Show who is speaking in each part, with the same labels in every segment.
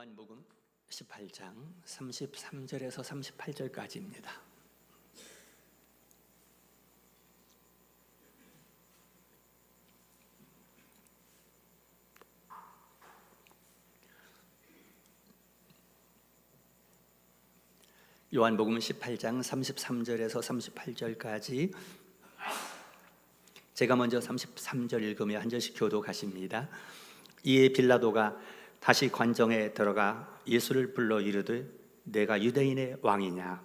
Speaker 1: 요한복음 18장 33절에서 38절까지입니다. 요한복음 18장 33절에서 38절까지 제가 먼저 33절 읽으며 한 절씩 교독하십니다. 이에 빌라도가 다시 관정에 들어가 예수를 불러 이르되 내가 유대인의 왕이냐?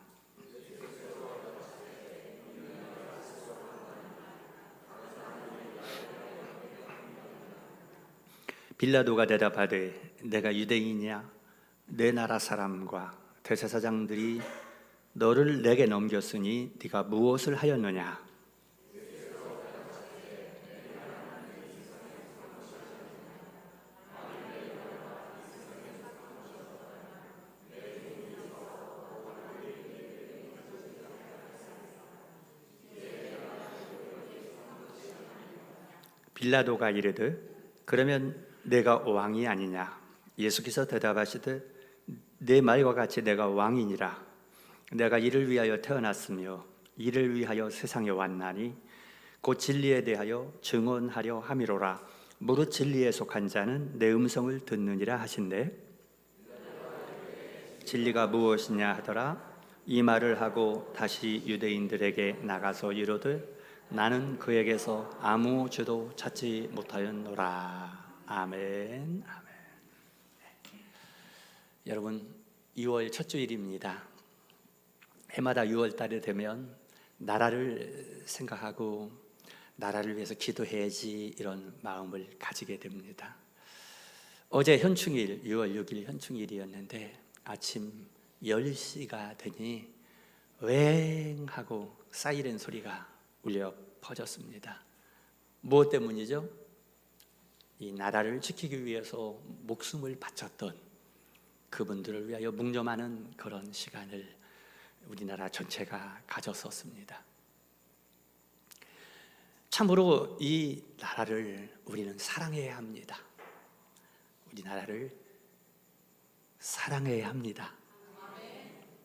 Speaker 1: 빌라도가 대답하되 내가 유대인이냐? 내 나라 사람과 대제사장들이 너를 내게 넘겼으니 네가 무엇을 하였느냐? 빌라도가 이르되 그러면 내가 왕이 아니냐? 예수께서 대답하시되 내 말과 같이 내가 왕이니라. 내가 이를 위하여 태어났으며 이를 위하여 세상에 왔나니 곧 진리에 대하여 증언하려 함이로라. 무릇 진리에 속한 자는 내 음성을 듣느니라 하신대. 진리가 무엇이냐 하더라. 이 말을 하고 다시 유대인들에게 나가서 이르되 나는 그에게서 아무 죄도 찾지 못하였노라. 아멘. 아멘. 여러분, 2월 첫 주일입니다. 해마다 6월 달이 되면 나라를 생각하고 나라를 위해서 기도해야지 이런 마음을 가지게 됩니다. 어제 현충일, 6월 6일 현충일이었는데 아침 10시가 되니 웽 하고 사이렌 소리가 울려 퍼졌습니다. 무엇 때문이죠? 이 나라를 지키기 위해서 목숨을 바쳤던 그분들을 위하여 묵념하는 그런 시간을 우리나라 전체가 가졌었습니다. 참으로 이 나라를 우리는 사랑해야 합니다. 우리 나라를 사랑해야 합니다.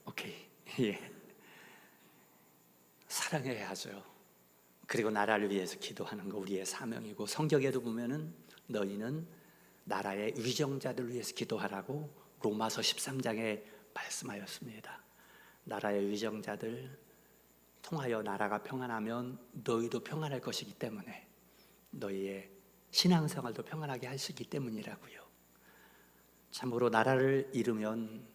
Speaker 1: 오케이. 예. 사랑해야 하죠. 그리고 나라를 위해서 기도하는 거 우리의 사명이고, 성경에도 보면은 너희는 나라의 위정자들을 위해서 기도하라고 로마서 13장에 말씀하였습니다. 나라의 위정자들 통하여 나라가 평안하면 너희도 평안할 것이기 때문에 너희의 신앙생활도 평안하게 할 수 있기 때문이라고요. 참으로 나라를 잃으면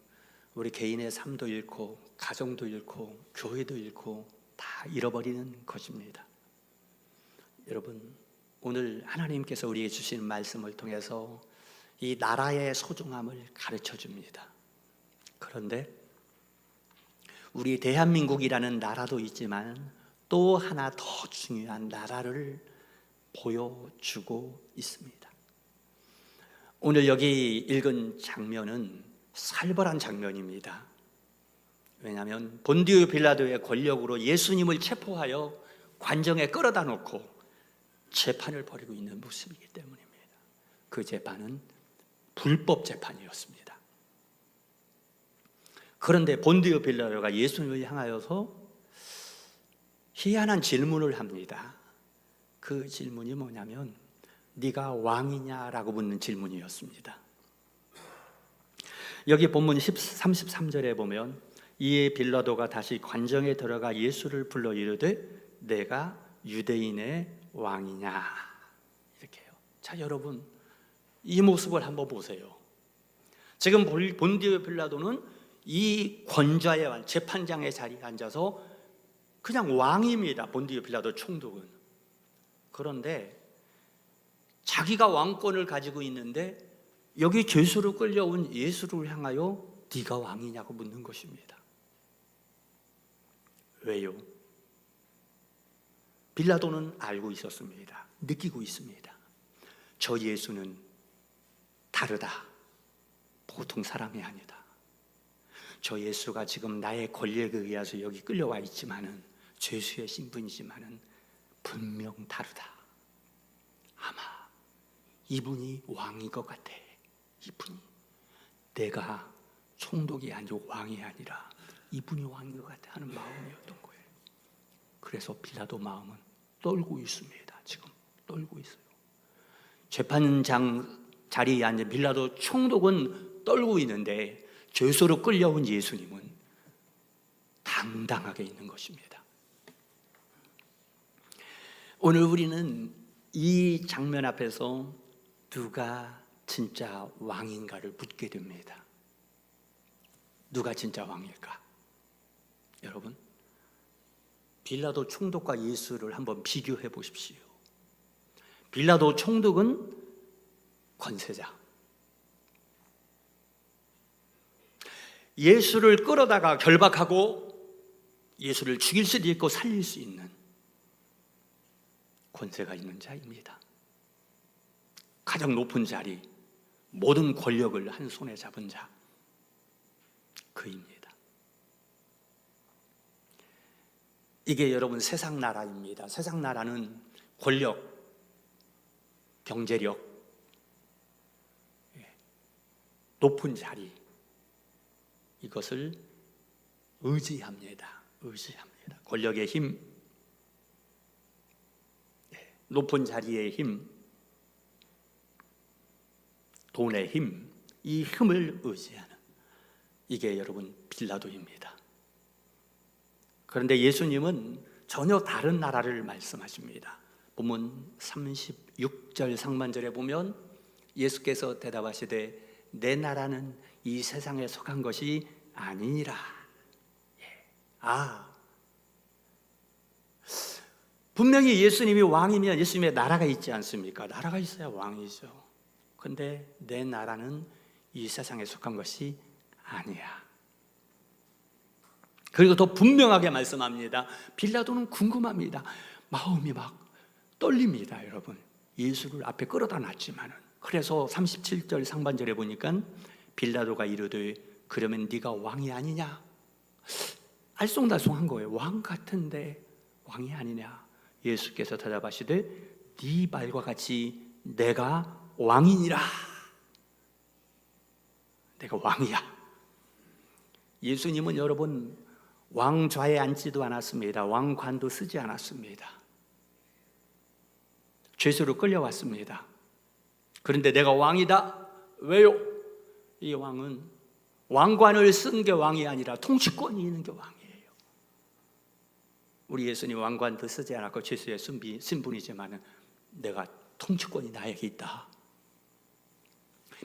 Speaker 1: 우리 개인의 삶도 잃고 가정도 잃고 교회도 잃고 다 잃어버리는 것입니다. 여러분, 오늘 하나님께서 우리에게 주시는 말씀을 통해서 이 나라의 소중함을 가르쳐 줍니다. 그런데 우리 대한민국이라는 나라도 있지만 또 하나 더 중요한 나라를 보여주고 있습니다. 오늘 여기 읽은 장면은 살벌한 장면입니다. 왜냐하면 본디오 빌라도의 권력으로 예수님을 체포하여 관정에 끌어다 놓고 재판을 벌이고 있는 모습이기 때문입니다. 그 재판은 불법 재판이었습니다. 그런데 본디오 빌라도가 예수님을 향하여서 희한한 질문을 합니다. 그 질문이 뭐냐면 네가 왕이냐라고 묻는 질문이었습니다. 여기 본문 33절에 보면 이에 빌라도가 다시 관정에 들어가 예수를 불러 이르되 내가 유대인의 왕이냐, 이렇게요. 자, 여러분, 이 모습을 한번 보세요. 지금 본디오 빌라도는 이 권좌의 왕, 재판장의 자리에 앉아서 그냥 왕입니다. 본디오 빌라도 총독은. 그런데 자기가 왕권을 가지고 있는데 여기 죄수로 끌려온 예수를 향하여 네가 왕이냐고 묻는 것입니다. 왜요? 빌라도는 알고 있었습니다. 느끼고 있습니다. 저 예수는 다르다. 보통 사람이 아니다. 저 예수가 지금 나의 권력에 의해서 여기 끌려와 있지만은 죄수의 신분이지만은 분명 다르다. 아마 이분이 왕인 것 같아. 이분이 내가 총독이 아니고 왕이 아니라 이분이 왕인 것 같아 하는 마음이었던 거예요. 그래서 빌라도 마음은 떨고 있습니다. 지금 떨고 있어요. 재판장 자리에 앉은 빌라도 총독은 떨고 있는데 죄수로 끌려온 예수님은 당당하게 있는 것입니다. 오늘 우리는 이 장면 앞에서 누가 진짜 왕인가를 묻게 됩니다. 누가 진짜 왕일까? 여러분, 빌라도 총독과 예수를 한번 비교해 보십시오. 빌라도 총독은 권세자, 예수를 끌어다가 결박하고 예수를 죽일 수도 있고 살릴 수 있는 권세가 있는 자입니다. 가장 높은 자리, 모든 권력을 한 손에 잡은 자, 그입니다. 이게 여러분 세상 나라입니다. 세상 나라는 권력, 경제력, 높은 자리, 이것을 의지합니다. 권력의 힘, 높은 자리의 힘, 돈의 힘, 이 힘을 의지하는, 이게 여러분 빌라도입니다. 그런데 예수님은 전혀 다른 나라를 말씀하십니다. 본문 36절 상반절에 보면 예수께서 대답하시되 내 나라는 이 세상에 속한 것이 아니니라. 분명히 예수님이 왕이면 예수님의 나라가 있지 않습니까? 나라가 있어야 왕이죠. 그런데 내 나라는 이 세상에 속한 것이 아니야. 그리고 더 분명하게 말씀합니다. 빌라도는 궁금합니다. 마음이 막 떨립니다. 여러분, 예수를 앞에 끌어다 놨지만은. 그래서 37절 상반절에 보니까 빌라도가 이르되 그러면 네가 왕이 아니냐? 알쏭달쏭한 거예요. 왕 같은데 왕이 아니냐? 예수께서 대답하시되 네 말과 같이 내가 왕이니라. 내가 왕이야. 예수님은 여러분 왕좌에 앉지도 않았습니다. 왕관도 쓰지 않았습니다. 죄수로 끌려왔습니다. 그런데 내가 왕이다. 왜요? 이 왕은 왕관을 쓴 게 왕이 아니라 통치권이 있는 게 왕이에요. 우리 예수님 왕관도 쓰지 않았고 죄수의 신분이지만 내가 통치권이 나에게 있다.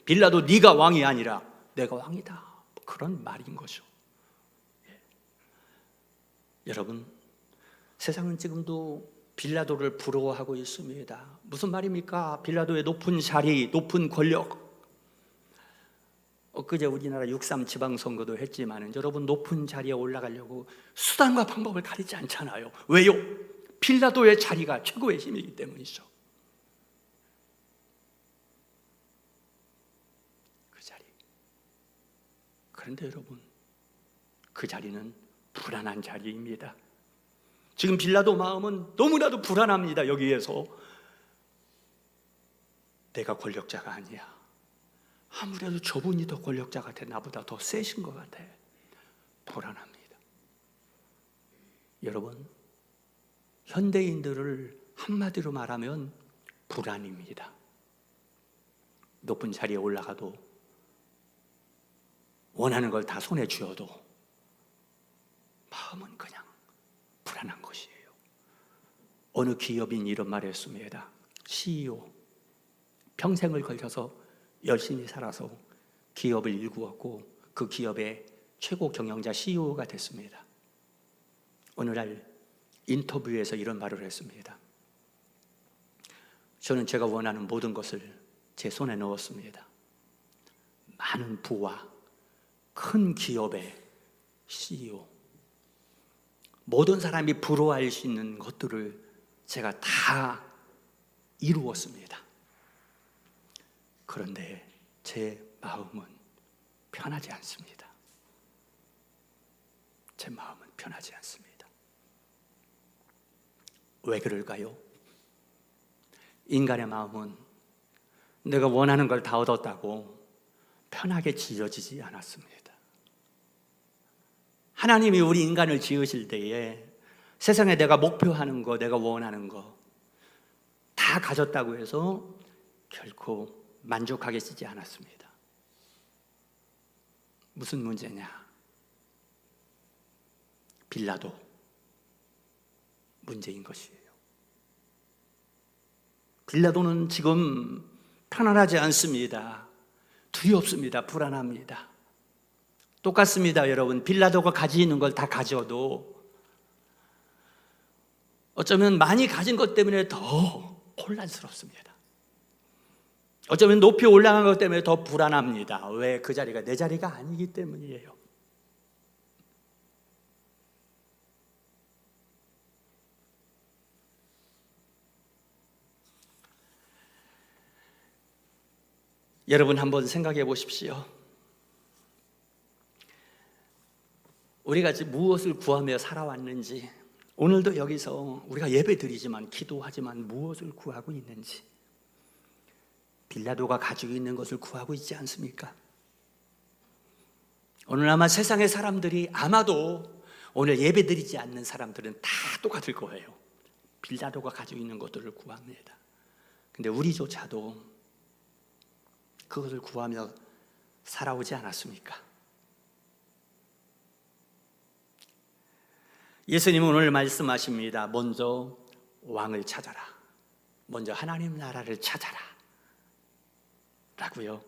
Speaker 1: 빌라도 네가 왕이 아니라 내가 왕이다. 그런 말인 거죠. 여러분, 세상은 지금도 빌라도를 부러워하고 있습니다. 무슨 말입니까? 빌라도의 높은 자리, 높은 권력. 엊그제 우리나라 6.3 지방선거도 했지만 여러분 높은 자리에 올라가려고 수단과 방법을 가리지 않잖아요. 왜요? 빌라도의 자리가 최고의 힘이기 때문이죠. 그 자리. 그런데 여러분, 그 자리는 불안한 자리입니다. 지금 빌라도 마음은 너무나도 불안합니다. 여기에서 내가 권력자가 아니야. 아무래도 저분이 더 권력자 같아. 나보다 더 세신 것 같아. 불안합니다. 여러분, 현대인들을 한마디로 말하면 불안입니다. 높은 자리에 올라가도 원하는 걸 다 손에 쥐어도 마음은 그냥 불안한 것이에요. 어느 기업인이 이런 말을 했습니다. CEO, 평생을 걸쳐서 열심히 살아서 기업을 일구었고 그 기업의 최고 경영자 CEO가 됐습니다. 어느 날 인터뷰에서 이런 말을 했습니다. 저는 제가 원하는 모든 것을 제 손에 넣었습니다. 많은 부와 큰 기업의 CEO, 모든 사람이 부러워할 수 있는 것들을 제가 다 이루었습니다. 그런데 제 마음은 편하지 않습니다. 제 마음은 편하지 않습니다. 왜 그럴까요? 인간의 마음은 내가 원하는 걸 다 얻었다고 편하게 지어지지 않았습니다. 하나님이 우리 인간을 지으실 때에 세상에 내가 목표하는 거, 내가 원하는 거 다 가졌다고 해서 결코 만족하게 쓰지 않았습니다. 무슨 문제냐? 빌라도 문제인 것이에요. 빌라도는 지금 편안하지 않습니다. 두렵습니다. 불안합니다. 똑같습니다, 여러분. 빌라도가 가지고 있는 걸 다 가져도 어쩌면 많이 가진 것 때문에 더 혼란스럽습니다. 어쩌면 높이 올라간 것 때문에 더 불안합니다. 왜? 그 자리가 내 자리가 아니기 때문이에요. 여러분 한번 생각해 보십시오. 우리가 지금 무엇을 구하며 살아왔는지, 오늘도 여기서 우리가 예배드리지만 기도하지만 무엇을 구하고 있는지, 빌라도가 가지고 있는 것을 구하고 있지 않습니까? 오늘 아마 세상의 사람들이, 아마도 오늘 예배드리지 않는 사람들은 다 똑같을 거예요. 빌라도가 가지고 있는 것들을 구합니다. 근데 우리조차도 그것을 구하며 살아오지 않았습니까? 예수님은 오늘 말씀하십니다. 먼저 왕을 찾아라. 먼저 하나님 나라를 찾아라 라고요.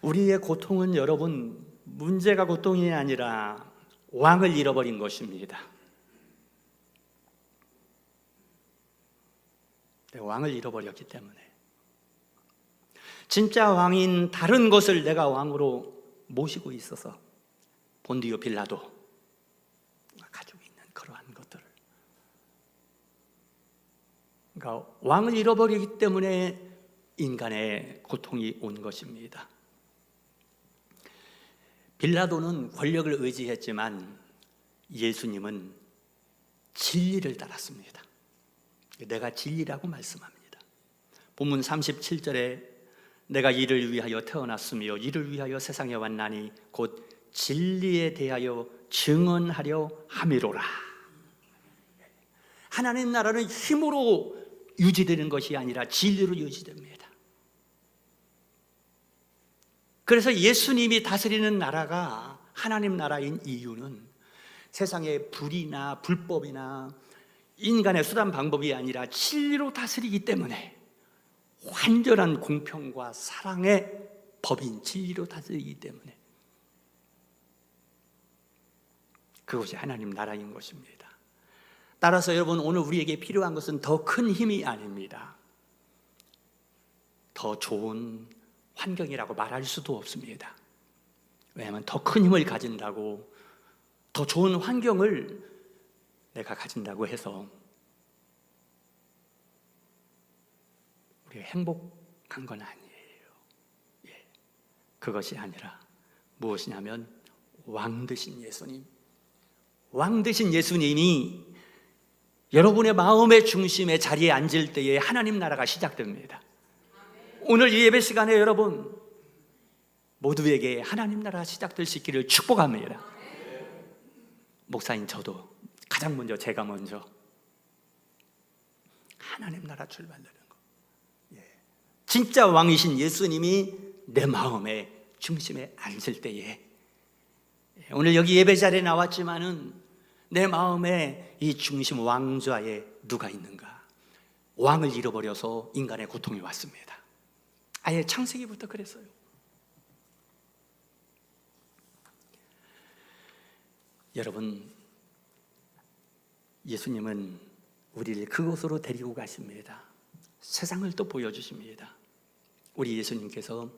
Speaker 1: 우리의 고통은 여러분, 문제가 고통이 아니라 왕을 잃어버린 것입니다. 왕을 잃어버렸기 때문에, 진짜 왕인 다른 것을 내가 왕으로 모시고 있어서 본디오 빌라도 가지고 있는 그러한 것들을, 그러니까 왕을 잃어버리기 때문에 인간의 고통이 온 것입니다. 빌라도는 권력을 의지했지만 예수님은 진리를 따랐습니다. 내가 진리라고 말씀합니다. 본문 37절에 내가 이를 위하여 태어났으며 이를 위하여 세상에 왔나니 곧 진리에 대하여 증언하려 함이로라. 하나님 나라는 힘으로 유지되는 것이 아니라 진리로 유지됩니다. 그래서 예수님이 다스리는 나라가 하나님 나라인 이유는 세상의 불이나 불법이나 인간의 수단 방법이 아니라 진리로 다스리기 때문에, 완전한 공평과 사랑의 법인 진리로 다스리기 때문에 그것이 하나님 나라인 것입니다. 따라서 여러분, 오늘 우리에게 필요한 것은 더 큰 힘이 아닙니다. 더 좋은 환경이라고 말할 수도 없습니다. 왜냐하면 더 큰 힘을 가진다고, 더 좋은 환경을 내가 가진다고 해서 우리가 행복한 건 아니에요. 그것이 아니라 무엇이냐면 왕 되신 예수님, 왕 되신 예수님이 여러분의 마음의 중심에 자리에 앉을 때에 하나님 나라가 시작됩니다. 오늘 이 예배 시간에 여러분 모두에게 하나님 나라가 시작될 수 있기를 축복합니다. 목사인 저도 가장 먼저, 제가 먼저 하나님 나라 출발되는 거, 진짜 왕이신 예수님이 내 마음의 중심에 앉을 때에, 오늘 여기 예배 자리에 나왔지만은 내 마음에 이 중심 왕좌에 누가 있는가? 왕을 잃어버려서 인간의 고통이 왔습니다. 아예 창세기부터 그랬어요. 여러분, 예수님은 우리를 그곳으로 데리고 가십니다. 세상을 또 보여주십니다. 우리 예수님께서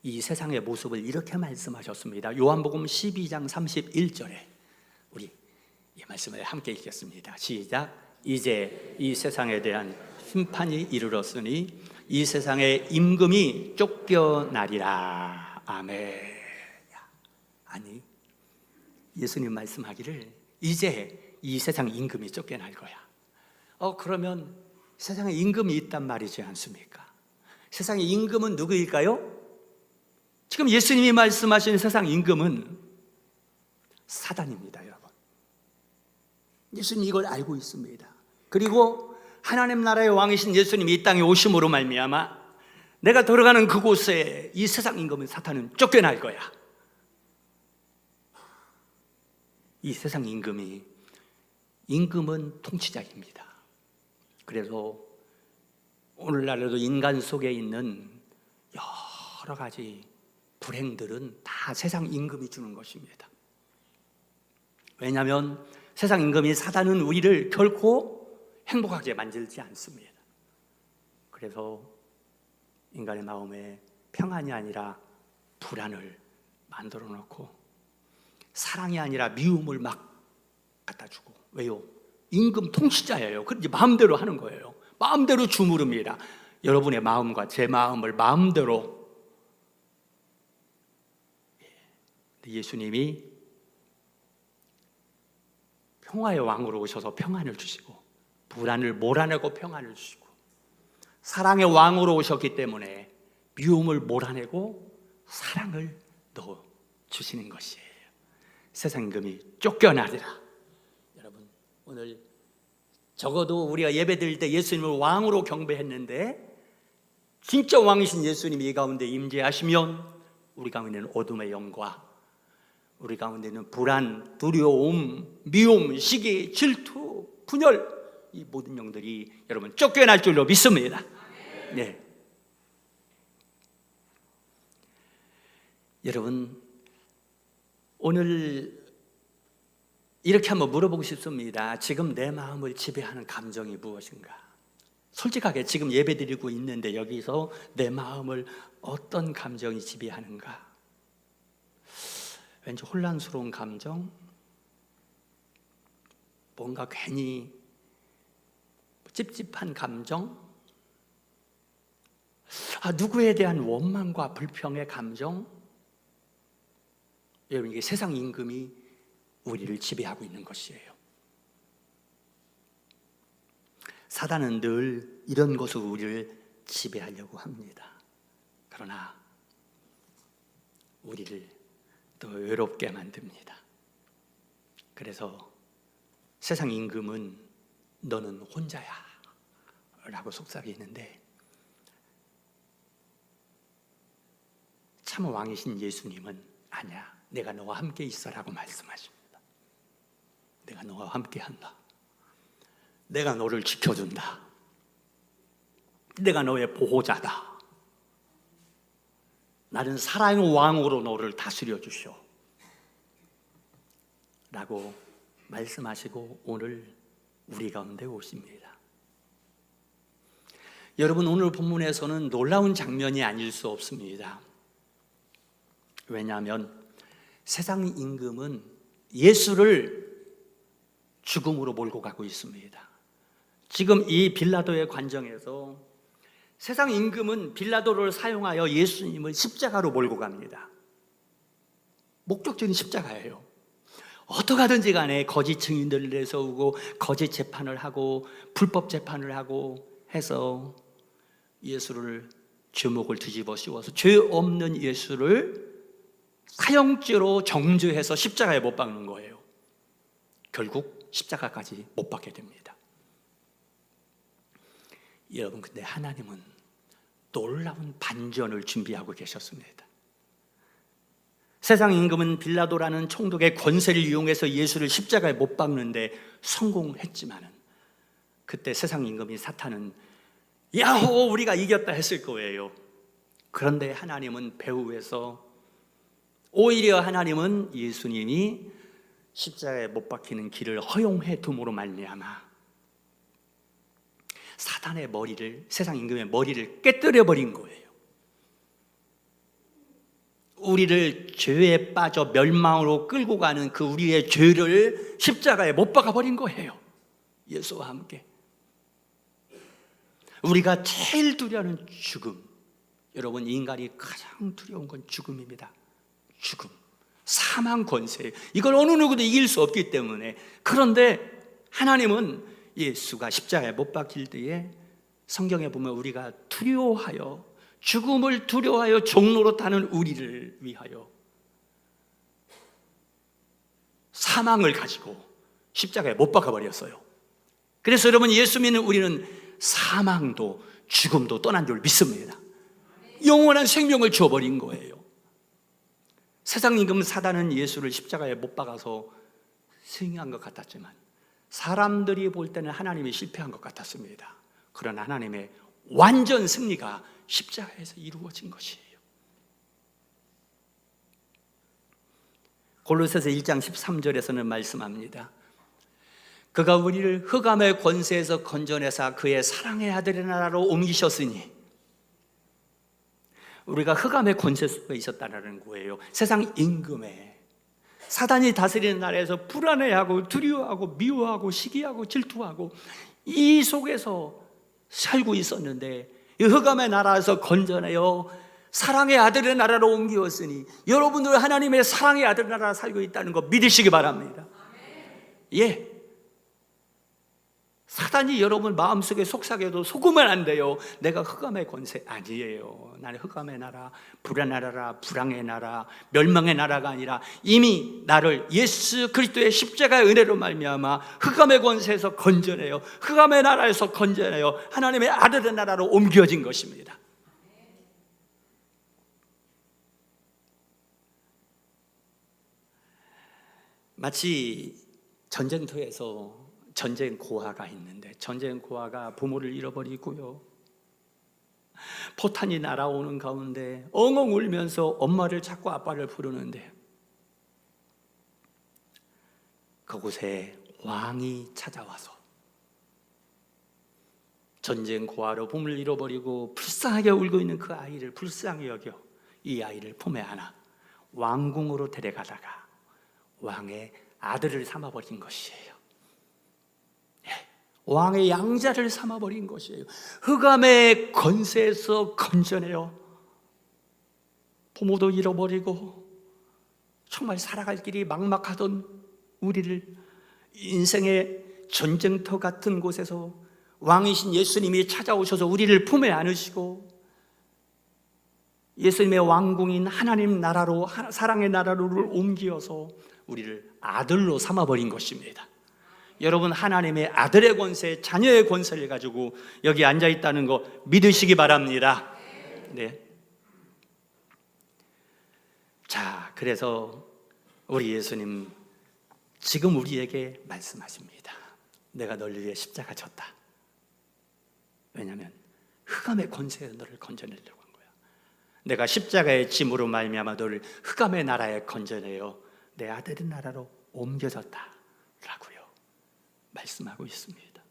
Speaker 1: 이 세상의 모습을 이렇게 말씀하셨습니다. 요한복음 12장 31절에 우리 이 말씀을 함께 읽겠습니다. 시작. 이제 이 세상에 대한 심판이 이르렀으니 이 세상의 임금이 쫓겨나리라. 아멘. 아니, 예수님 말씀하기를 이제 이 세상 임금이 쫓겨날 거야. 그러면 세상에 임금이 있단 말이지 않습니까? 세상의 임금은 누구일까요? 지금 예수님이 말씀하신 세상 임금은 사단입니다, 여러분. 예수님 이걸 알고 있습니다. 그리고 하나님 나라의 왕이신 예수님이 이 땅에 오심으로 말미암아 내가 들어가는 그곳에 이 세상 임금은 사탄은 쫓겨날 거야. 이 세상 임금은 통치자입니다. 그래서 오늘날에도 인간 속에 있는 여러 가지 불행들은 다 세상 임금이 주는 것입니다. 왜냐하면 세상 임금이 사단은 우리를 결코 행복하게 만들지 않습니다. 그래서 인간의 마음에 평안이 아니라 불안을 만들어 놓고 사랑이 아니라 미움을 막 갖다 주고. 왜요? 임금 통치자예요. 그런지 마음대로 하는 거예요. 마음대로 주무릅니다. 여러분의 마음과 제 마음을 마음대로. 예수님이 평화의 왕으로 오셔서 평안을 주시고 불안을 몰아내고 평안을 주시고 사랑의 왕으로 오셨기 때문에 미움을 몰아내고 사랑을 넣어 주시는 것이에요. 세상 임금이 쫓겨나리라. 여러분, 오늘 적어도 우리가 예배드릴 때 예수님을 왕으로 경배했는데 진짜 왕이신 예수님이 이 가운데 임재하시면 우리 가운데는 어둠의 영과 우리 가운데는 불안, 두려움, 미움, 시기, 질투, 분열, 이 모든 영들이 여러분 쫓겨날 줄로 믿습니다. 네. 여러분, 오늘 이렇게 한번 물어보고 싶습니다. 지금 내 마음을 지배하는 감정이 무엇인가? 솔직하게 지금 예배드리고 있는데 여기서 내 마음을 어떤 감정이 지배하는가? 왠지 혼란스러운 감정, 뭔가 괜히 찝찝한 감정, 누구에 대한 원망과 불평의 감정. 여러분, 이게 세상 임금이 우리를 지배하고 있는 것이에요. 사단은 늘 이런 것으로 우리를 지배하려고 합니다. 그러나 우리를 또 외롭게 만듭니다. 그래서 세상 임금은 너는 혼자야 라고 속삭이는데 참 왕이신 예수님은 아니야, 내가 너와 함께 있어라고 말씀하십니다. 내가 너와 함께 한다. 내가 너를 지켜준다. 내가 너의 보호자다. 나는 사랑의 왕으로 너를 다스려 주시오 라고 말씀하시고 오늘 우리 가운데 오십니다. 여러분, 오늘 본문에서는 놀라운 장면이 아닐 수 없습니다. 왜냐하면 세상 임금은 예수를 죽음으로 몰고 가고 있습니다. 지금 이 빌라도의 관정에서 세상 임금은 빌라도를 사용하여 예수님을 십자가로 몰고 갑니다. 목적지는 십자가예요. 어떻게 하든지 간에 거짓 증인들을 내세우고 거짓 재판을 하고 불법 재판을 하고 해서 예수를 주먹을 뒤집어 씌워서 죄 없는 예수를 사형죄로 정죄해서 십자가에 못 박는 거예요. 결국 십자가까지 못 박게 됩니다. 여러분, 근데 하나님은 놀라운 반전을 준비하고 계셨습니다. 세상 임금은 빌라도라는 총독의 권세를 이용해서 예수를 십자가에 못 박는데 성공했지만은 그때 세상 임금인 사탄은 야호, 우리가 이겼다 했을 거예요. 그런데 하나님은 배후에서 오히려 하나님은 예수님이 십자가에 못 박히는 길을 허용해 둠으로 말미암아 사탄의 머리를, 세상 임금의 머리를 깨뜨려 버린 거예요. 우리를 죄에 빠져 멸망으로 끌고 가는 그 우리의 죄를 십자가에 못 박아 버린 거예요. 예수와 함께. 우리가 제일 두려워하는 죽음, 여러분, 인간이 가장 두려운 건 죽음입니다. 죽음, 사망 권세, 이걸 어느 누구도 이길 수 없기 때문에. 그런데 하나님은 예수가 십자가에 못 박힐 때에 성경에 보면 우리가 두려워하여 죽음을 두려워하여 종로로 타는 우리를 위하여 사망을 가지고 십자가에 못 박아버렸어요. 그래서 여러분, 예수 믿는 우리는 사망도 죽음도 떠난 줄 믿습니다. 영원한 생명을 주어버린 거예요. 세상 임금 사단은 예수를 십자가에 못 박아서 승리한 것 같았지만 사람들이 볼 때는 하나님이 실패한 것 같았습니다. 그러나 하나님의 완전 승리가 십자가에서 이루어진 것이에요. 골로새서 1장 13절에서는 말씀합니다. 그가 우리를 흑암의 권세에서 건져내사 그의 사랑의 아들의 나라로 옮기셨으니, 우리가 흑암의 권세 속에 있었다는 거예요. 세상 임금에, 사단이 다스리는 나라에서 불안해하고 두려워하고 미워하고 시기하고 질투하고 이 속에서 살고 있었는데, 이 흑암의 나라에서 건져내어 사랑의 아들의 나라로 옮기었으니 여러분들 하나님의 사랑의 아들의 나라에 살고 있다는 거 믿으시기 바랍니다. 예, 사단이 여러분 마음속에 속삭여도 속으면 안 돼요. 내가 흑암의 권세 아니에요. 나는 흑암의 나라, 불의 나라라, 불황의 나라, 멸망의 나라가 아니라 이미 나를 예수 그리스도의 십자가의 은혜로 말미암아 흑암의 권세에서 건져내요, 흑암의 나라에서 건져내요 하나님의 아들의 나라로 옮겨진 것입니다. 마치 전쟁터에서 전쟁 고아가 있는데, 전쟁 고아가 부모를 잃어버리고요, 포탄이 날아오는 가운데 엉엉 울면서 엄마를 찾고 아빠를 부르는데, 그곳에 왕이 찾아와서 전쟁 고아로 부모를 잃어버리고 불쌍하게 울고 있는 그 아이를 불쌍히 여겨 이 아이를 품에 안아 왕궁으로 데려가다가 왕의 아들을 삼아버린 것이에요. 왕의 양자를 삼아버린 것이에요. 흑암의 권세에서 건져내요 부모도 잃어버리고 정말 살아갈 길이 막막하던 우리를 인생의 전쟁터 같은 곳에서 왕이신 예수님이 찾아오셔서 우리를 품에 안으시고 예수님의 왕궁인 하나님 나라로, 사랑의 나라로를 옮기어서 우리를 아들로 삼아버린 것입니다. 여러분, 하나님의 아들의 권세, 자녀의 권세를 가지고 여기 앉아 있다는 거 믿으시기 바랍니다. 네. 자, 그래서 우리 예수님 지금 우리에게 말씀하십니다. 내가 너를 위해 십자가 졌다. 왜냐하면 흑암의 권세에서 너를 건져내려고 한 거야. 내가 십자가의 짐으로 말미암아 너를 흑암의 나라에 건져내어 내 아들의 나라로 옮겨졌다 라고요 말씀하고 있습니다.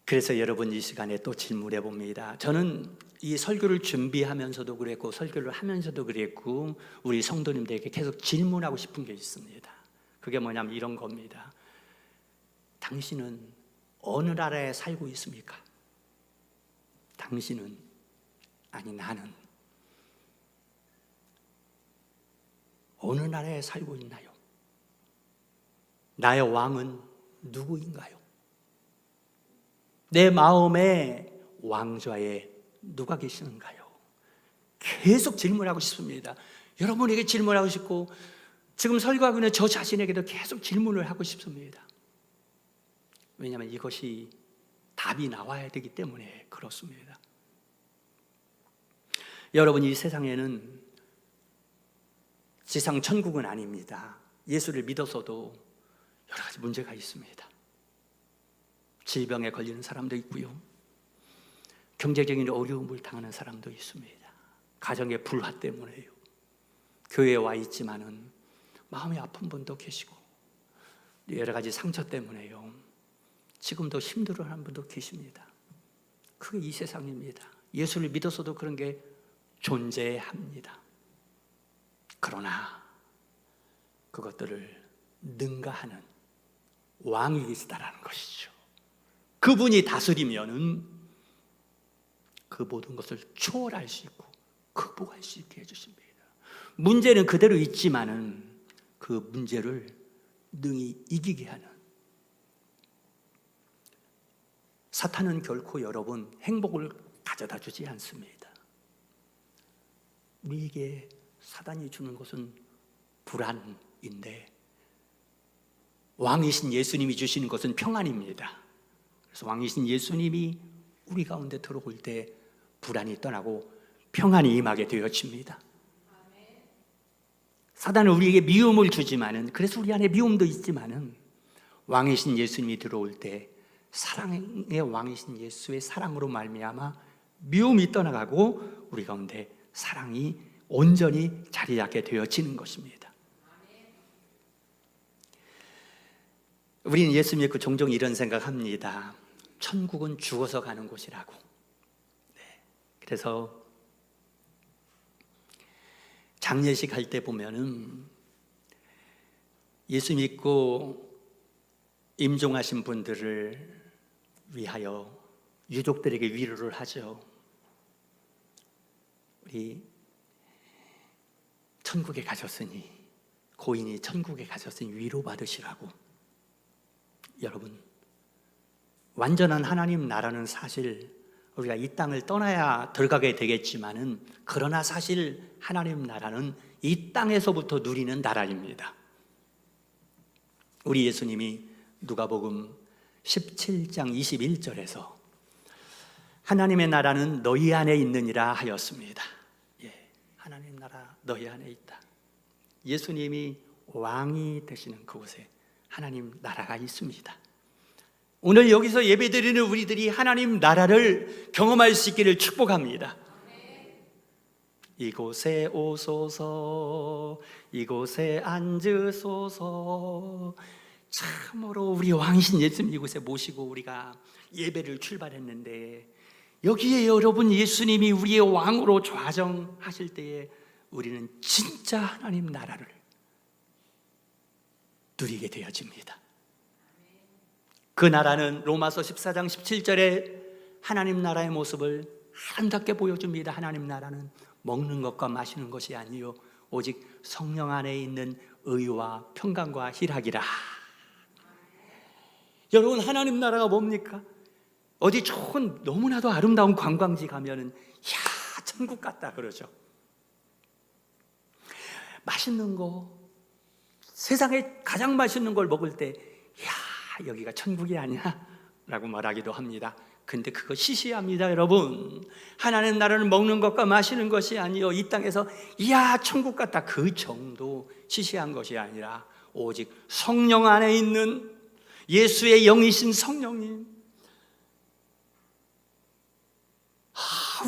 Speaker 1: 그래서 여러분, 이 시간에 또 질문해 봅니다. 저는 이 설교를 준비하면서도 그랬고 설교를 하면서도 그랬고 우리 성도님들에게 계속 질문하고 싶은 게 있습니다. 그게 뭐냐면 이런 겁니다. 당신은 어느 나라에 살고 있습니까? 당신은, 아니 나는 어느 나라에 살고 있나요? 나의 왕은 누구인가요? 내 마음의 왕좌에 누가 계시는가요? 계속 질문하고 싶습니다. 여러분에게 질문하고 싶고 지금 설교하고 있는 저 자신에게도 계속 질문을 하고 싶습니다. 왜냐하면 이것이 답이 나와야 되기 때문에 그렇습니다. 여러분, 이 세상에는 지상 천국은 아닙니다. 예수를 믿어서도 여러 가지 문제가 있습니다. 질병에 걸리는 사람도 있고요, 경제적인 어려움을 당하는 사람도 있습니다. 가정의 불화 때문에요. 교회에 와 있지만은 마음이 아픈 분도 계시고 여러 가지 상처 때문에요 지금도 힘들어하는 분도 계십니다. 그게 이 세상입니다. 예수를 믿어서도 그런 게 존재합니다. 그러나 그것들을 능가하는 왕이 계시다라는 것이죠. 그분이 다스리면은 그 모든 것을 초월할 수 있고 극복할 수 있게 해주십니다. 문제는 그대로 있지만은 그 문제를 능히 이기게 하는 사탄은 결코 여러분 행복을 가져다 주지 않습니다. 우리에게 사단이 주는 것은 불안인데 왕이신 예수님이 주시는 것은 평안입니다. 그래서 왕이신 예수님이 우리 가운데 들어올 때 불안이 떠나고 평안이 임하게 되어집니다. 사단은 우리에게 미움을 주지만은, 그래서 우리 안에 미움도 있지만은 왕이신 예수님이 들어올 때 사랑의 왕이신 예수의 사랑으로 말미암아 미움이 떠나가고 우리 가운데 사랑이 온전히 자리 잡게 되어지는 것입니다. 우리는 예수 믿고 종종 이런 생각합니다. 천국은 죽어서 가는 곳이라고. 그래서 장례식 할 때 보면은 예수 믿고 임종하신 분들을 위하여 유족들에게 위로를 하죠. 우리 천국에 가셨으니, 고인이 천국에 가셨으니 위로받으시라고. 여러분, 완전한 하나님 나라는 사실 우리가 이 땅을 떠나야 들어가게 되겠지만은, 그러나 사실 하나님 나라는 이 땅에서부터 누리는 나라입니다. 우리 예수님이 누가복음 17장 21절에서 하나님의 나라는 너희 안에 있느니라 하였습니다. 하나님 나라 너희 안에 있다. 예수님이 왕이 되시는 그곳에 하나님 나라가 있습니다. 오늘 여기서 예배드리는 우리들이 하나님 나라를 경험할 수 있기를 축복합니다. 이곳에 오소서, 이곳에 앉으소서. 참으로 우리 왕이신 예수님 이곳에 모시고 우리가 예배를 출발했는데, 여기에 여러분 예수님이 우리의 왕으로 좌정하실 때에 우리는 진짜 하나님 나라를 누리게 되어집니다. 그 나라는 로마서 14장 17절에 하나님 나라의 모습을 아름답게 보여줍니다. 하나님 나라는 먹는 것과 마시는 것이 아니요 오직 성령 안에 있는 의와 평강과 희락이라. 여러분, 하나님 나라가 뭡니까? 어디 좋은 너무나도 아름다운 관광지 가면은 야, 천국 같다 그러죠. 맛있는 거, 세상에 가장 맛있는 걸 먹을 때 야, 여기가 천국이 아니야 라고 말하기도 합니다. 근데 그거 시시합니다. 여러분, 하나님 나라는 먹는 것과 마시는 것이 아니요 이 땅에서 이야 천국 같다 그 정도 시시한 것이 아니라 오직 성령 안에 있는 예수의 영이신 성령님,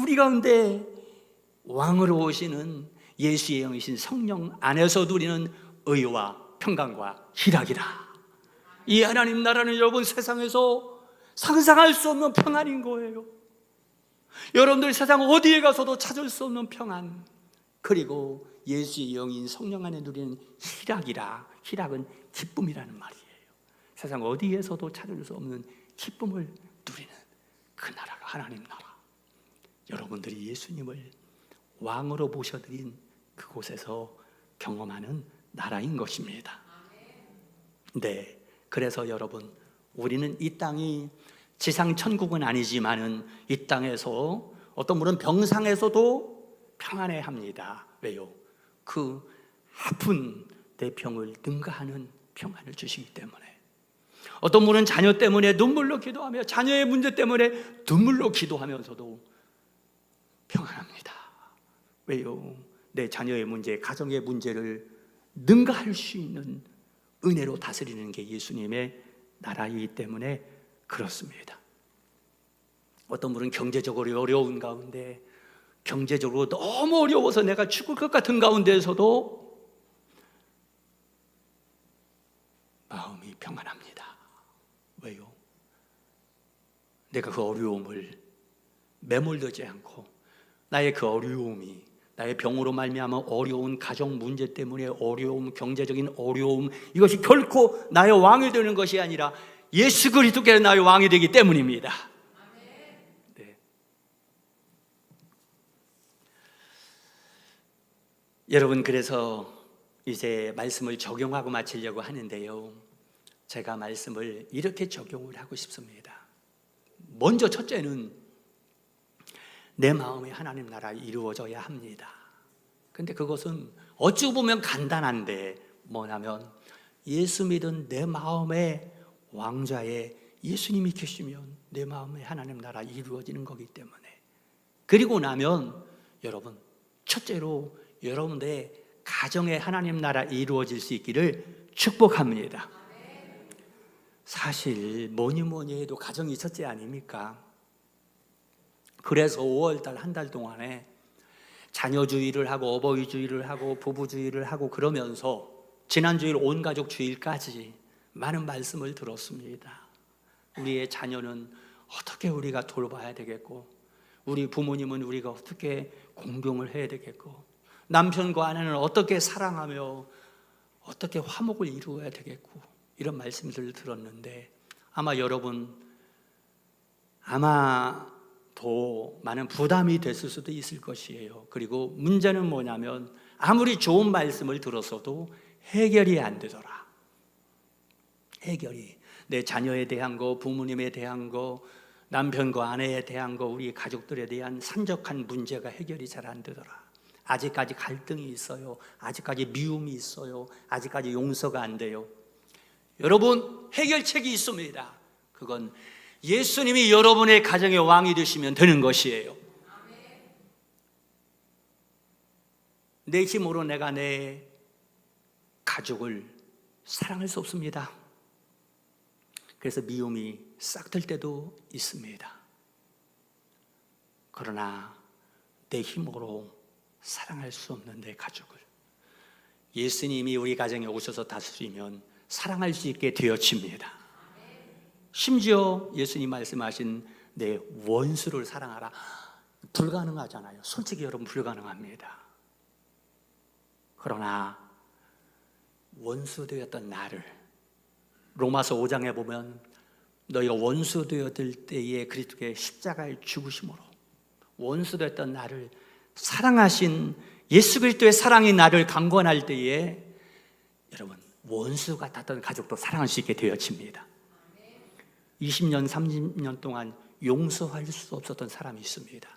Speaker 1: 우리 가운데 왕으로 오시는 예수의 영이신 성령 안에서 누리는 의와 평강과 희락이라. 이 하나님 나라는 여러분 세상에서 상상할 수 없는 평안인 거예요. 여러분들 세상 어디에 가서도 찾을 수 없는 평안, 그리고 예수의 영인 성령 안에 누리는 희락이라. 희락은 기쁨이라는 말이에요. 세상 어디에서도 찾을 수 없는 기쁨을 누리는 그 나라가 하나님 나라. 여러분들이 예수님을 왕으로 모셔드린 그곳에서 경험하는 나라인 것입니다. 네, 그래서 여러분, 우리는 이 땅이 지상 천국은 아니지만은 이 땅에서 어떤 분은 병상에서도 평안해합니다. 왜요? 그 아픈 내 병을 능가하는 평안을 주시기 때문에. 어떤 분은 자녀 때문에 눈물로 기도하며 자녀의 문제 때문에 눈물로 기도하면서도 평안합니다. 왜요? 내 자녀의 문제, 가정의 문제를 능가할 수 있는 은혜로 다스리는 게 예수님의 나라이기 때문에 그렇습니다. 어떤 분은 경제적으로 어려운 가운데, 경제적으로 너무 어려워서 내가 죽을 것 같은 가운데에서도 마음이 평안합니다. 왜요? 내가 그 어려움을 매몰되지 않고, 나의 그 어려움이, 나의 병으로 말미암아 어려운 가정 문제 때문에 어려움, 경제적인 어려움, 이것이 결코 나의 왕이 되는 것이 아니라 예수 그리스도께서 나의 왕이 되기 때문입니다. 네. 여러분, 그래서 이제 말씀을 적용하고 마치려고 하는데요, 제가 말씀을 이렇게 적용을 하고 싶습니다. 먼저 첫째는 내 마음에 하나님 나라 이루어져야 합니다. 근데 그것은 어찌 보면 간단한데 뭐냐면 예수 믿은 내 마음의 왕좌에 예수님이 계시면 내 마음에 하나님 나라 이루어지는 거기 때문에, 그리고 나면 여러분 첫째로 여러분들의 가정에 하나님 나라 이루어질 수 있기를 축복합니다. 사실 뭐니 해도 가정이 첫째 아닙니까? 그래서 5월달 한 달 동안에 자녀주의를 하고 어버이주의를 하고 부부주의를 하고 그러면서 지난주일 온가족 주일까지 많은 말씀을 들었습니다. 우리의 자녀는 어떻게 우리가 돌봐야 되겠고, 우리 부모님은 우리가 어떻게 공경을 해야 되겠고, 남편과 아내는 어떻게 사랑하며 어떻게 화목을 이루어야 되겠고, 이런 말씀들을 들었는데 아마 여러분 더 많은 부담이 됐을 수도 있을 것이에요. 그리고 문제는 뭐냐면 아무리 좋은 말씀을 들었어도 해결이 안 되더라. 해결이 내 자녀에 대한 거, 부모님에 대한 거, 남편과 아내에 대한 거, 우리 가족들에 대한 산적한 문제가 해결이 잘 안 되더라. 아직까지 갈등이 있어요. 아직까지 미움이 있어요. 아직까지 용서가 안 돼요. 여러분, 해결책이 있습니다. 그건 예수님이 여러분의 가정의 왕이 되시면 되는 것이에요. 내 힘으로 내가 내 가족을 사랑할 수 없습니다. 그래서 미움이 싹틀 때도 있습니다. 그러나 내 힘으로 사랑할 수 없는 내 가족을 예수님이 우리 가정에 오셔서 다스리면 사랑할 수 있게 되어집니다. 심지어 예수님 말씀하신 내 원수를 사랑하라, 불가능하잖아요. 솔직히 여러분 불가능합니다. 그러나 원수 되었던 나를, 로마서 5장에 보면 너희가 원수 되었을 때에 그리스도의 십자가의 죽으심으로 원수 되었던 나를 사랑하신 예수 그리스도의 사랑이 나를 강권할 때에 여러분 원수 같았던 가족도 사랑할 수 있게 되어집니다. 20년, 30년 동안 용서할 수 없었던 사람이 있습니다.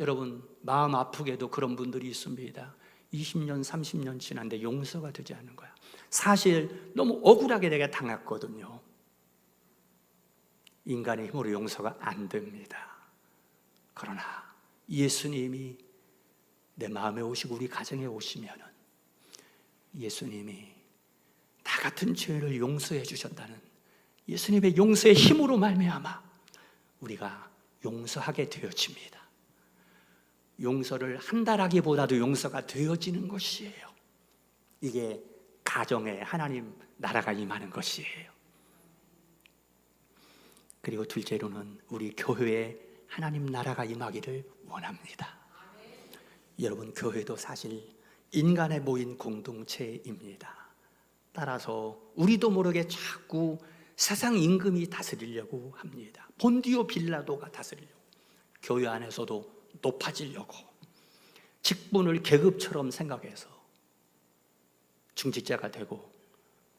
Speaker 1: 여러분 마음 아프게도 그런 분들이 있습니다. 20년, 30년 지났는데 용서가 되지 않는 거야. 사실 너무 억울하게 내가 당했거든요. 인간의 힘으로 용서가 안 됩니다. 그러나 예수님이 내 마음에 오시고 우리 가정에 오시면은 예수님이 나 같은 죄를 용서해 주셨다는 예수님의 용서의 힘으로 말미암아 우리가 용서하게 되어집니다. 용서를 한다라기보다도 용서가 되어지는 것이에요. 이게 가정에 하나님 나라가 임하는 것이에요. 그리고 둘째로는 우리 교회에 하나님 나라가 임하기를 원합니다. 여러분 교회도 사실 인간에 모인 공동체입니다. 따라서 우리도 모르게 자꾸 세상 임금이 다스리려고 합니다. 본디오 빌라도가 다스리려고, 교회 안에서도 높아지려고 직분을 계급처럼 생각해서 중직자가 되고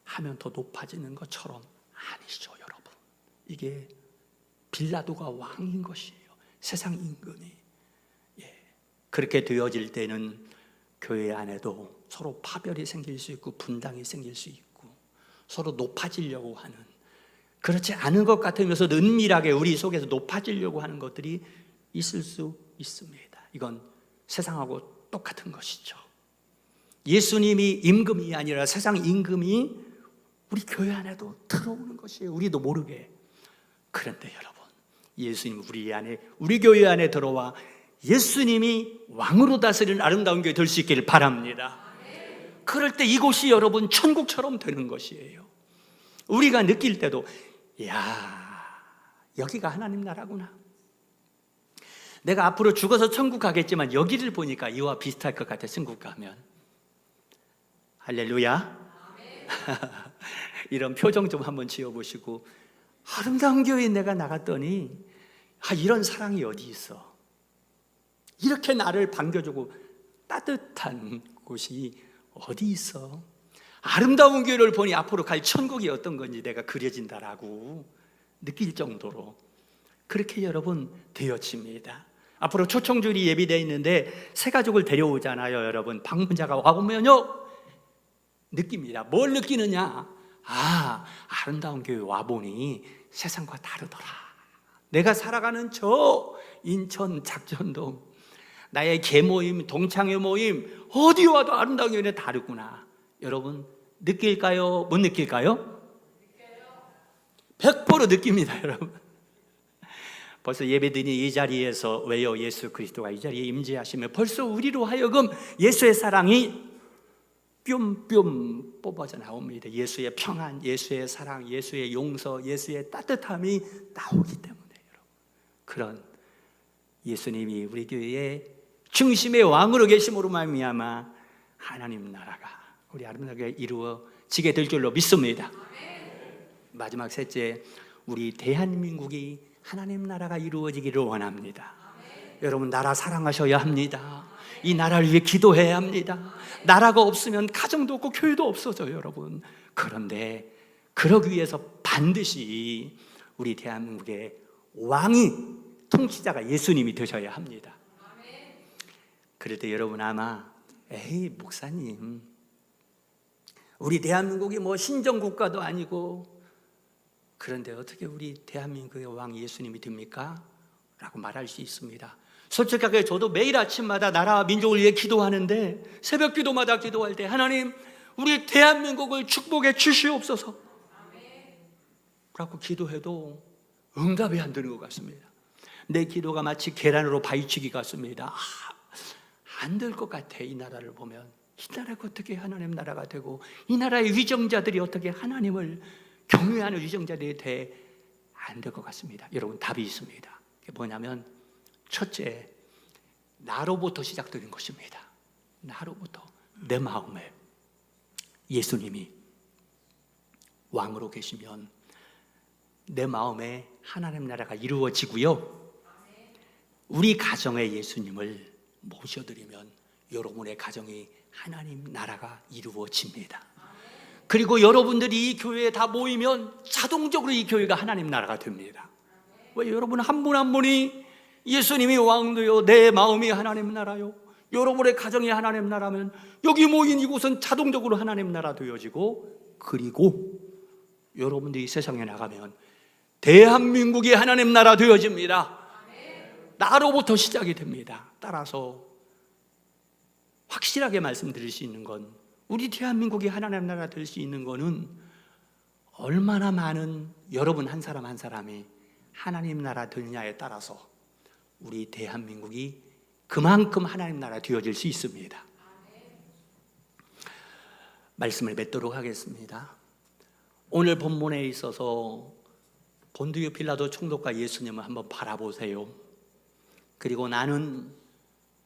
Speaker 1: 하면 더 높아지는 것처럼 아니죠, 여러분. 이게 빌라도가 왕인 것이에요. 세상 임금이. 그렇게 되어질 때는 교회 안에도 서로 파별이 생길 수 있고 분당이 생길 수 있고 서로 높아지려고 하는, 그렇지 않은 것 같으면서 은밀하게 우리 속에서 높아지려고 하는 것들이 있을 수 있습니다. 이건 세상하고 똑같은 것이죠. 예수님이 임금이 아니라 세상 임금이 우리 교회 안에도 들어오는 것이에요. 우리도 모르게. 그런데 여러분, 예수님 우리 안에, 우리 교회 안에 들어와 예수님이 왕으로 다스리는 아름다운 교회 될 수 있기를 바랍니다. 그럴 때 이곳이 여러분 천국처럼 되는 것이에요. 우리가 느낄 때도 야, 여기가 하나님 나라구나. 내가 앞으로 죽어서 천국 가겠지만 여기를 보니까 이와 비슷할 것 같아. 천국 가면. 할렐루야. 이런 표정 좀 한번 지어보시고, 아름다운 교회에 내가 나갔더니 이런 사랑이 어디 있어. 이렇게 나를 반겨주고 따뜻한 곳이 어디 있어. 아름다운 교회를 보니 앞으로 갈 천국이 어떤 건지 내가 그려진다라고 느낄 정도로 그렇게 여러분 되어집니다. 앞으로 초청절이 예비되어 있는데 새 가족을 데려오잖아요. 여러분 방문자가 와보면요 느낍니다. 뭘 느끼느냐? 아름다운 교회 와보니 세상과 다르더라. 내가 살아가는 저 인천 작전동 나의 계모임, 동창회 모임 어디 와도 아름다운 교회는 다르구나. 여러분 느낄까요? 못 느낄까요? 100% 느낍니다. 여러분 벌써 예배드린 이 자리에서 왜요? 예수 그리스도가 이 자리에 임재하시면 벌써 우리로 하여금 예수의 사랑이 뿅뿅 뽑아져 나옵니다. 예수의 평안, 예수의 사랑, 예수의 용서, 예수의 따뜻함이 나오기 때문에 여러분, 그런 예수님이 우리 교회의 중심의 왕으로 계심으로 말미암아 하나님 나라가 우리 아름답게 이루어지게 될 줄로 믿습니다. 마지막 셋째, 우리 대한민국이 하나님 나라가 이루어지기를 원합니다. 여러분 나라 사랑하셔야 합니다. 이 나라를 위해 기도해야 합니다. 나라가 없으면 가정도 없고 교회도 없어져요. 여러분 그런데 그러기 위해서 반드시 우리 대한민국의 왕이 통치자가 예수님이 되셔야 합니다. 그럴 때 여러분 아마 에이 목사님 우리 대한민국이 뭐 신정국가도 아니고 그런데 어떻게 우리 대한민국의 왕 예수님이 됩니까? 라고 말할 수 있습니다. 솔직하게 저도 매일 아침마다 나라와 민족을 위해 기도하는데 새벽 기도마다 기도할 때 하나님 우리 대한민국을 축복해 주시옵소서 라고 기도해도 응답이 안 되는 것 같습니다. 내 기도가 마치 계란으로 바위치기 같습니다. 안 될 것 같아. 이 나라를 보면 이 나라가 어떻게 하나님 나라가 되고 이 나라의 위정자들이 어떻게 하나님을 경외하는 위정자들이 돼 안 될 것 같습니다. 여러분 답이 있습니다. 그게 뭐냐면 첫째, 나로부터 시작되는 것입니다. 나로부터 내 마음에 예수님이 왕으로 계시면 내 마음에 하나님 나라가 이루어지고요. 우리 가정에 예수님을 모셔드리면 여러분의 가정이 하나님 나라가 이루어집니다. 그리고 여러분들이 이 교회에 다 모이면 자동적으로 이 교회가 하나님 나라가 됩니다. 왜? 여러분 한 분 한 분이 예수님이 왕도요 내 마음이 하나님 나라요 여러분의 가정이 하나님 나라면 여기 모인 이곳은 자동적으로 하나님 나라 되어지고 그리고 여러분들이 세상에 나가면 대한민국이 하나님 나라 되어집니다. 나로부터 시작이 됩니다. 따라서 확실하게 말씀드릴 수 있는 건 우리 대한민국이 하나님 나라 될 수 있는 거는 얼마나 많은 여러분 한 사람 한 사람이 하나님 나라 되느냐에 따라서 우리 대한민국이 그만큼 하나님 나라 되어질 수 있습니다. 말씀을 맺도록 하겠습니다. 오늘 본문에 있어서 본디오 빌라도 총독과 예수님을 한번 바라보세요. 그리고 나는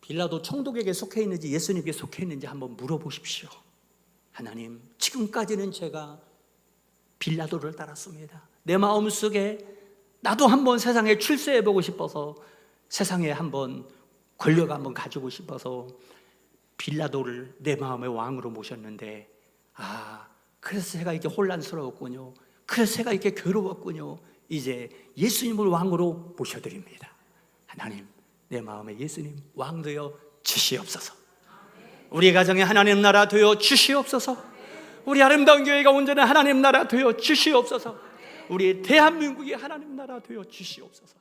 Speaker 1: 빌라도 총독에게 속해 있는지 예수님께 속해 있는지 한번 물어보십시오. 하나님, 지금까지는 제가 빌라도를 따랐습니다. 내 마음속에 나도 한번 세상에 출세해보고 싶어서 세상에 한번 권력 한번 가지고 싶어서 빌라도를 내 마음의 왕으로 모셨는데 그래서 제가 이렇게 혼란스러웠군요. 그래서 제가 이렇게 괴로웠군요. 이제 예수님을 왕으로 모셔드립니다. 하나님, 내 마음에 예수님 왕 되어 주시옵소서. 우리 가정에 하나님 나라 되어 주시옵소서. 우리 아름다운 교회가 온전한 하나님 나라 되어 주시옵소서. 우리 대한민국이 하나님 나라 되어 주시옵소서.